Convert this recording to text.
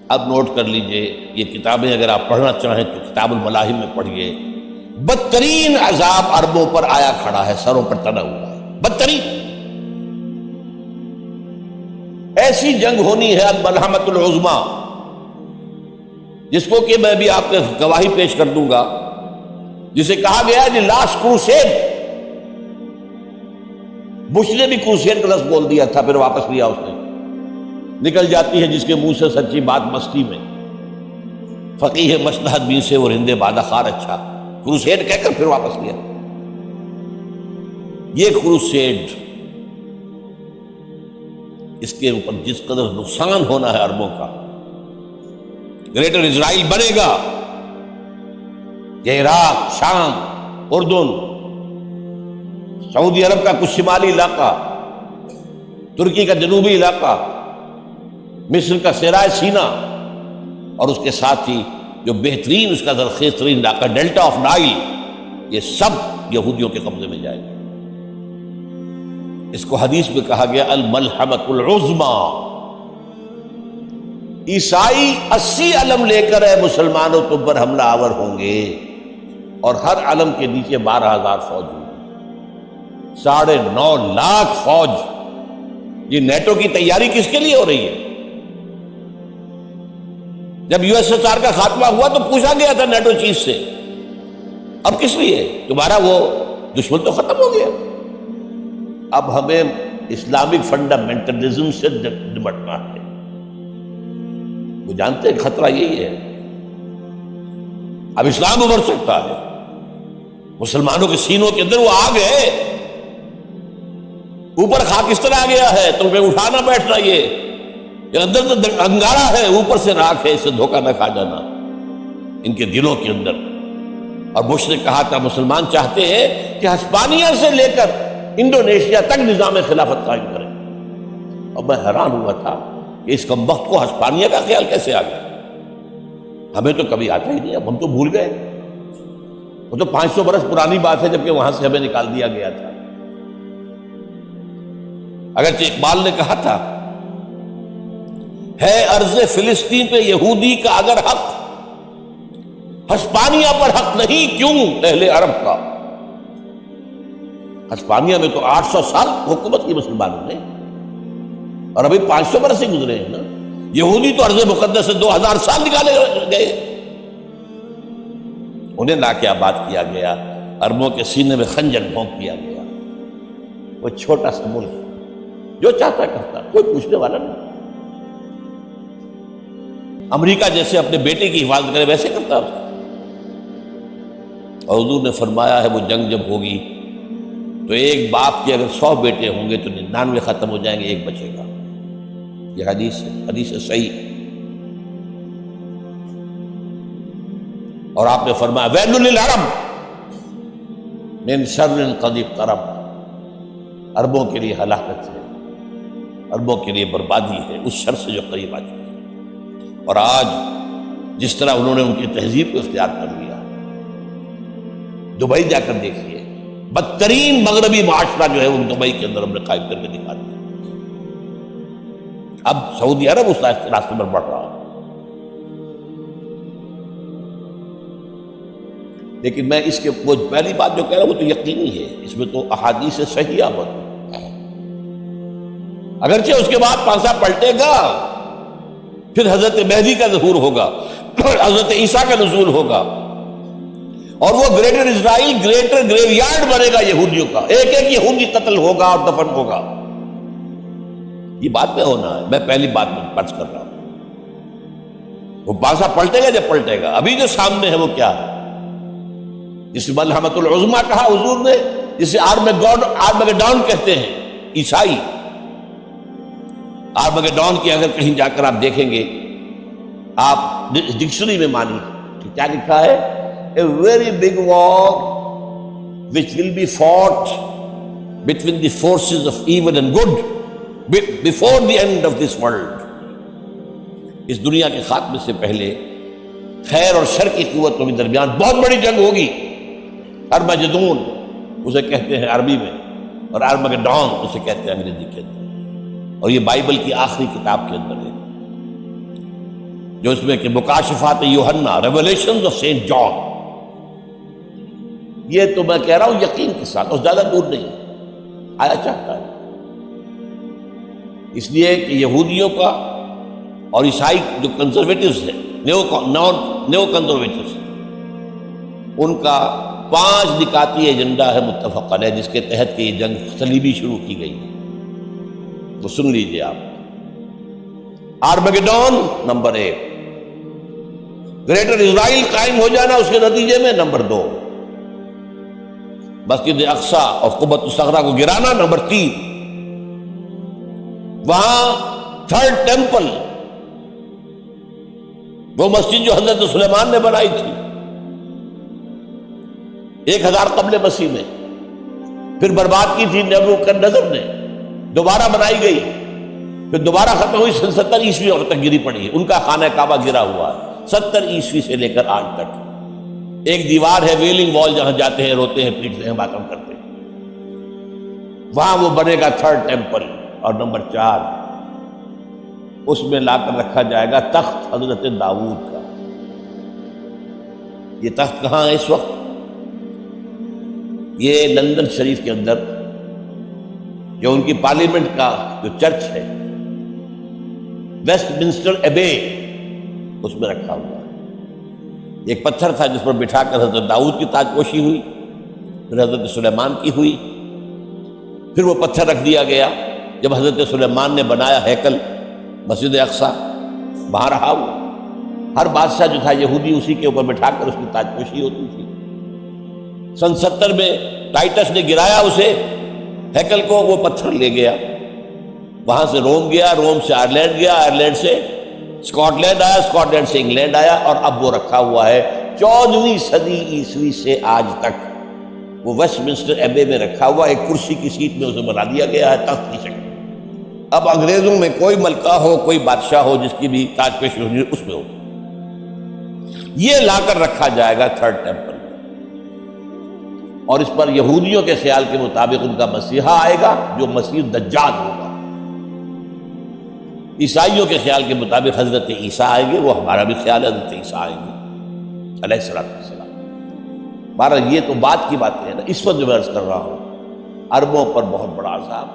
اب نوٹ کر لیجئے، یہ کتابیں اگر آپ پڑھنا چاہیں تو کتاب الملاحم میں پڑھیے، بدترین عذاب عربوں پر آیا کھڑا ہے، سروں پر تنا ہوا ہے، بدترین ایسی جنگ ہونی ہے الملحمۃ العظمیٰ، جس کو کہ میں بھی آپ کے گواہی پیش کر دوں گا، جسے کہا گیا ہے لاسٹ کروسیڈ۔ بش نے بھی کروسیڈ کا لفظ بول دیا تھا، پھر واپس لیا اس نے۔ نکل جاتی ہے جس کے منہ سے سچی بات مستی میں، فقیہ مصلحت بھی سے وہ رندے بادہ خار اچھا، کروسیڈ کہہ کر پھر واپس لیا۔ یہ کروسیڈ، اس کے اوپر جس قدر نقصان ہونا ہے عربوں کا، گریٹر اسرائیل بنے گا، یہ عراق، شام، اردن، سعودی عرب کا کچھ شمالی علاقہ، ترکی کا جنوبی علاقہ، مصر کا صحرائے سینا، اور اس کے ساتھ ہی جو بہترین اس کا زرخیز ترین علاقہ ڈیلٹا آف نائل، یہ سب یہودیوں کے قبضے میں جائے گا۔ اس کو حدیث میں کہا گیا الملحمۃ العظمیٰ۔ عیسائی 80 علم لے کر اے مسلمانوں تم پر حملہ آور ہوں گے، اور ہر علم کے نیچے 12,000 فوج ہوگی، 9.5 لاکھ فوج۔ یہ نیٹو کی تیاری کس کے لیے ہو رہی ہے؟ جب USSR کا خاتمہ ہوا تو پوچھا گیا تھا نیٹو چیف سے، اب کس لیے؟ تمہارا وہ دشمن تو ختم ہو گیا، اب ہمیں اسلامک فنڈامنٹلزم سے نمٹنا ہے۔ وہ جانتے ہیں خطرہ یہی ہے، اب اسلام ابھر سکتا ہے، مسلمانوں کے سینوں کے اندر وہ آگ ہے، اوپر خاکستر آ گیا ہے، تمہیں اٹھانا بیٹھنا، یہ اندر تو انگارہ ہے، اوپر سے راکھ ہے، اس سے دھوکہ نہ کھا جانا ان کے دلوں کے اندر۔ اور بش نے کہا تھا مسلمان چاہتے ہیں کہ ہسپانیہ سے لے کر انڈونیشیا تک نظام خلافت قائم کریں، اور میں حیران ہوا تھا کہ اس کمبخت کو ہسپانیہ کا خیال کیسے آ گیا؟ ہمیں تو کبھی آتا ہی نہیں، اب ہم تو بھول گئے، وہ تو 500 برس پرانی بات ہے جبکہ وہاں سے ہمیں نکال دیا گیا تھا۔ اگرچہ اقبال نے کہا تھا ہے ارض فلسطین پہ یہودی کا اگر حق، ہسپانیہ پر حق نہیں کیوں اہل عرب کا؟ ہسپانیہ میں تو 800 سال حکومت کی مسلمانوں نے، اور ابھی 500 برس سے گزرے ہیں نا۔ یہودی تو ارض مقدس سے 2000 سال نکالے گئے، انہیں لا کے آباد کیا گیا، عربوں کے سینے میں خنجر بھونک دیا گیا۔ وہ چھوٹا سا ملک جو چاہتا کرتا، کوئی پوچھنے والا نہیں۔ امریکہ جیسے اپنے بیٹے کی حفاظت کرے ویسے کرتا ہے، اور حضور نے فرمایا ہے وہ جنگ جب ہوگی تو ایک باپ کے اگر 100 بیٹے ہوں گے تو 99 ختم ہو جائیں گے، ایک بچے گا۔ یہ حدیث ہے صحیح۔ اور آپ نے فرمایا ویل للعرب من شر قد اقترب، عربوں کے لیے ہلاکت ہے، عربوں کے لیے بربادی ہے اس شر سے جو قریب آ چکی ہے۔ اور آج جس طرح انہوں نے ان کی تہذیب کو اختیار کر لیا، دبئی جا کر دیکھیے، بدترین مغربی معاشرہ جو ہے وہ دبئی کے اندر ہم نے قائم کر کے دکھا دیا۔ اب سعودی عرب اس راستے پر بڑھ رہا ہے، لیکن میں اس کے وہ پہلی بات جو کہہ رہا ہوں وہ تو یقینی ہے، اس میں تو احادیث صحیحہ موجود۔ اگرچہ اس کے بعد پانسا پلٹے گا، پھر حضرت مہدی کا ظہور ہوگا، حضرت عیسیٰ کا نزول ہوگا، اور وہ گریٹر اسرائیل گریٹر گریو یارڈ بنے گا یہودیوں کا، ایک ایک یہودی قتل ہوگا اور دفن ہوگا۔ یہ بات میں ہونا ہے، میں پہلی بات میں پرچ کر رہا ہوں۔ وہ پانسا پلٹے گا جب پلٹے گا، ابھی جو سامنے ہے وہ کیا ہے؟ جس ملحمۃ العظمیٰ کہا حضور نے، جسے آرمگیڈون کہتے ہیں عیسائی۔ آرمگیڈون کی اگر کہیں جا کر آپ دیکھیں گے، آپ ڈکشنری میں مانی کہ کیا لکھا ہے؟ A very big war which will be fought between the forces of evil and good before the end of this world۔ اس دنیا کے خاتمے سے پہلے خیر اور شر کی قوتوں کے درمیان بہت بڑی جنگ ہوگی۔ ارمجدون اسے کہتے ہیں عربی میں، اور آرمگیڈون اسے کہتے ہیں انگریزی کے اندر، اور یہ بائبل کی آخری کتاب کے اندر ہے۔ جو اس میں کہ مکاشفات یوحنا، ریولیشنز آف سینٹ جان، یہ تو میں کہہ رہا ہوں یقین کے ساتھ، اور زیادہ دور نہیں آیا چاہتا ہے، اس لیے کہ یہودیوں کا اور عیسائی جو کنزرویٹوز ہیں، نیو کنزرویٹوز، ان کا 5 نکاتی ایجنڈا ہے متفق علیہ، جس کے تحت کہ یہ جنگ صلیبی شروع کی گئی ہے۔ تو سن لیجئے آپ، آرمگیڈون نمبر 1، گریٹر اسرائیل قائم ہو جانا اس کے نتیجے میں نمبر 2، مسجد اقصی اور قبۃ الصغریٰ کو گرانا نمبر 3، وہاں 3rd ٹیمپل، وہ مسجد جو حضرت سلیمان نے بنائی تھی 1000 قبل مسیح میں، پھر برباد کی تھی نیبوکدنیزر نے، دوبارہ بنائی گئی، پھر دوبارہ ختم ہوئی 70 عیسوی تک گری پڑی ہے، ان کا خانہ کعبہ گرا ہوا ہے 70 عیسوی سے لے کر آج تک۔ ایک دیوار ہے ویلنگ وال، جہاں جاتے ہیں، روتے ہیں، پیٹتے ہیں، ماتم کرتے ہیں، وہاں وہ بنے گا 3rd ٹیمپل۔ اور نمبر 4، اس میں لا کر رکھا جائے گا تخت حضرت داؤد کا۔ یہ تخت کہاں ہے اس وقت؟ یہ لندن شریف کے اندر جو ان کی پارلیمنٹ کا جو چرچ ہے، ویسٹ منسٹر ایبے، اس میں رکھا ہوا ہے۔ ایک پتھر تھا جس پر بٹھا کر حضرت داؤد کی تاج پوشی ہوئی، پھر حضرت سلیمان کی ہوئی، پھر وہ پتھر رکھ دیا گیا جب حضرت سلیمان نے بنایا ہیکل مسجد اقصی، وہاں رہا ہوا۔ ہر بادشاہ جو تھا یہودی اسی کے اوپر بٹھا کر اس کی تاج پوشی ہوتی تھی۔ سن 70 میں ٹائٹس نے گرایا اسے، ہیکل کو، وہ پتھر لے گیا، وہاں سے روم گیا، روم سے آئرلینڈ گیا، آئرلینڈ سے اسکاٹ لینڈ آیا، اسکاٹ لینڈ سے انگلینڈ آیا، اور اب وہ رکھا ہوا ہے 14ویں صدی عیسوی سے آج تک۔ وہ ویسٹ منسٹر ایبے میں رکھا ہوا، ایک کرسی کی سیٹ میں اسے بنا دیا گیا ہے تخت کی شکل۔ اب انگریزوں میں کوئی ملکہ ہو، کوئی بادشاہ ہو جس کی بھی تاج پوشی ہو، اس میں ہو، یہ لا کر رکھا جائے گا 3rd ٹیمپل۔ اور اس پر یہودیوں کے خیال کے مطابق ان کا مسیحا آئے گا جو مسیح دجال ہوگا۔ عیسائیوں کے خیال کے مطابق حضرت عیسیٰ آئیں گے، وہ ہمارا بھی خیال ہے حضرت عیسیٰ آئیں گے علیہ السلام۔ بہرحال یہ تو بات کی باتیں ہیں نا، اس وقت جو میں عرض کر رہا ہوں، عربوں پر بہت بڑا عذاب۔